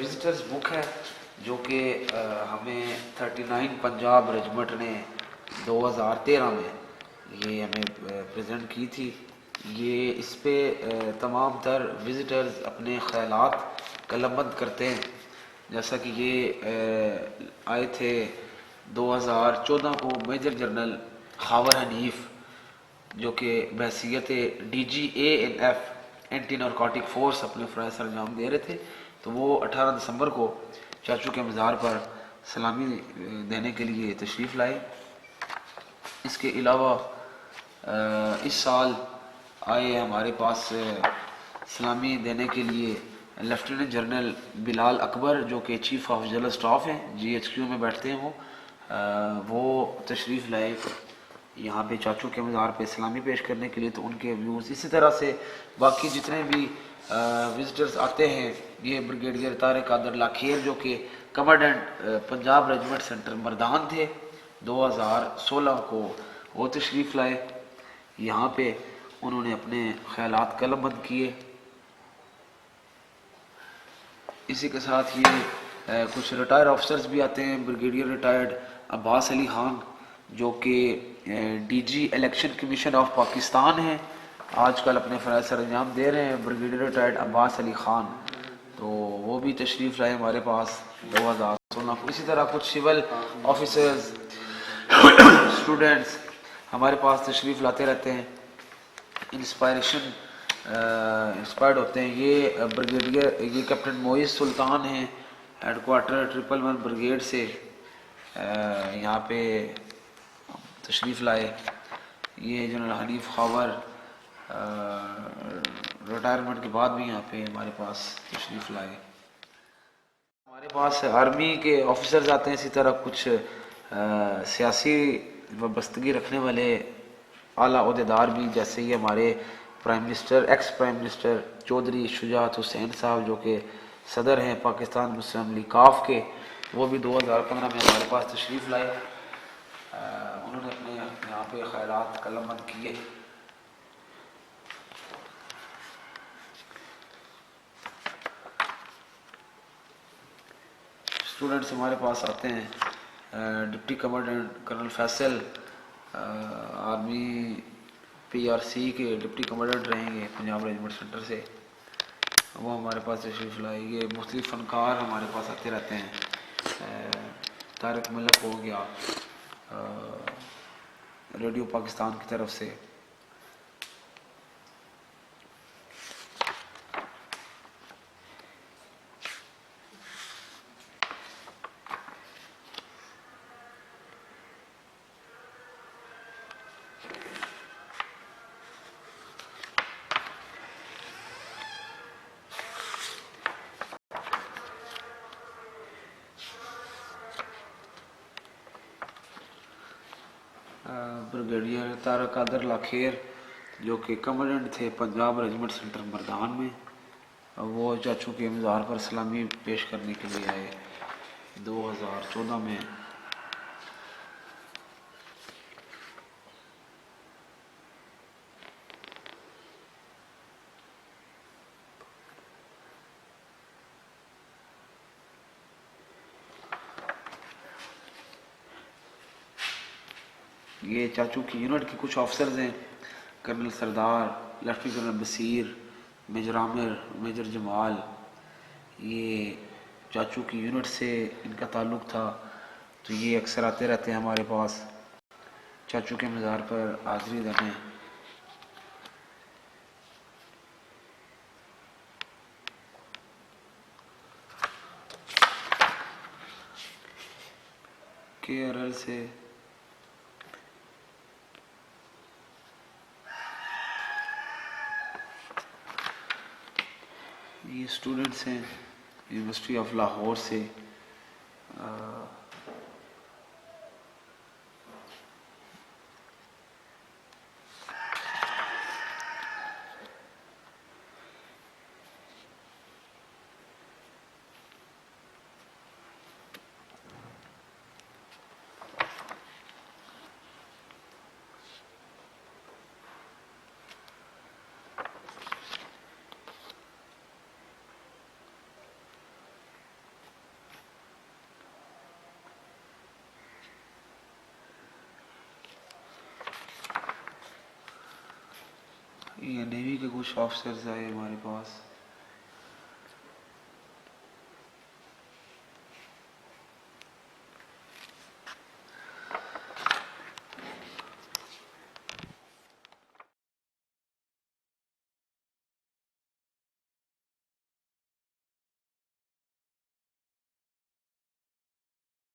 Visitors book है जो कि हमें 39 पंजाब रेजिमेंट ने 2013 में ये हमें प्रेजेंट की थी। ये इस पे तमाम तर विजिटर्स अपने ख्यालात कलमबंद करते हैं। जैसा कि ये आए थे 2014 को मेजर जनरल खावर हनीफ जो कि बहसीत DGANF एंटी नारकोटिक फोर्स अपने फ़राइज़ सर अंजाम दे रहे थे। तो वो 18 दिसंबर को चाचू के मज़ार पर सलामी देने के लिए तशरीफ़ लाए। इसके अलावा इस साल आए हमारे पास सलामी देने के लिए लेफ्टिनेंट जनरल बिलाल अकबर जो कि चीफ़ ऑफ जनरल स्टाफ हैं, GHQ में बैठते हैं। वो तशरीफ़ लाए यहाँ पे चाचू के मज़ार पे सलामी पेश करने के लिए। तो उनके व्यूज़ इसी तरह से बाकी जितने भी विजिटर्स आते हैं, ये ब्रिगेडियर तारिक कादर लाखेर जो कि commandant Punjab regiment centre Mardan थे 2016 को, वो तशरीफ़ लाए यहाँ पे। उन्होंने अपने ख्यालात कलमबंद किए। इसी के साथ ये कुछ रिटायर्ड ऑफिसर्स भी आते हैं। ब्रिगेडियर रिटायर्ड अब्बास अली खान जो कि DG election commission of Pakistan है, आजकल अपने फ़राइज़ सर अंजाम दे रहे हैं। ब्रिगेडियर रिटायर्ड अब्बास अली ख़ान तो वो भी तशरीफ़ लाए हमारे पास 2016 को। इसी तरह कुछ सिविल ऑफिसर्स स्टूडेंट्स हमारे पास तशरीफ़ लाते रहते हैं, इंस्पायर्ड होते हैं। ये ब्रिगेडियर ये कैप्टन मोइज़ सुल्तान हैं, हेडक्वार्टर 111 ब्रिगेड से यहाँ पे तशरीफ़ लाए। ये जनरल हनीफ खावर रिटायरमेंट के बाद भी यहाँ पे हमारे पास तशरीफ़ लाए। हमारे पास आर्मी के ऑफिसर्स आते हैं। इसी तरह कुछ सियासी वाबस्तगी रखने वाले आला अहदेदार भी, जैसे ये हमारे prime minister ex prime minister Chaudhry Shujaat Hussain साहब जो कि सदर हैं पाकिस्तान मुस्लिम लीग काफ के, वो भी 2015 में हमारे पास तशरीफ़ लाए। उन्होंने अपने यहाँ पे ख्यालात कलमबंद किए। स्टूडेंट्स हमारे पास आते हैं। Deputy commandant colonel Faisal army PRC के डिप्टी कमांडेंट रहेंगे पंजाब रेजिमेंट सेंटर से, वो हमारे पास तशरीफ़ लाए। ये मुख्तलिफ फ़नकार हमारे पास आते रहते हैं। तारिक मलिक हो गया रेडियो पाकिस्तान की तरफ से। ब्रिगेडियर तारिक कादर लाखेर जो कि कमांडेंट थे पंजाब रेजिमेंट सेंटर मर्दान में, वो चाचू के मज़ार पर सलामी पेश करने के लिए आए 2014 में। ये चाचू की यूनिट के कुछ ऑफिसर्स हैं, कर्नल सरदार, लेफ्टिनेंट जनरल बसीर, मेजर आमिर, मेजर जमाल। ये चाचू की यूनिट से इनका ताल्लुक़ था, तो ये अक्सर आते रहते हैं हमारे पास चाचू के मज़ार पर हाज़िरी देने। KRL से ये स्टूडेंट्स हैं यूनिवर्सिटी ऑफ लाहौर से। ये नेवी के कुछ ऑफिसर्स आए हमारे पास।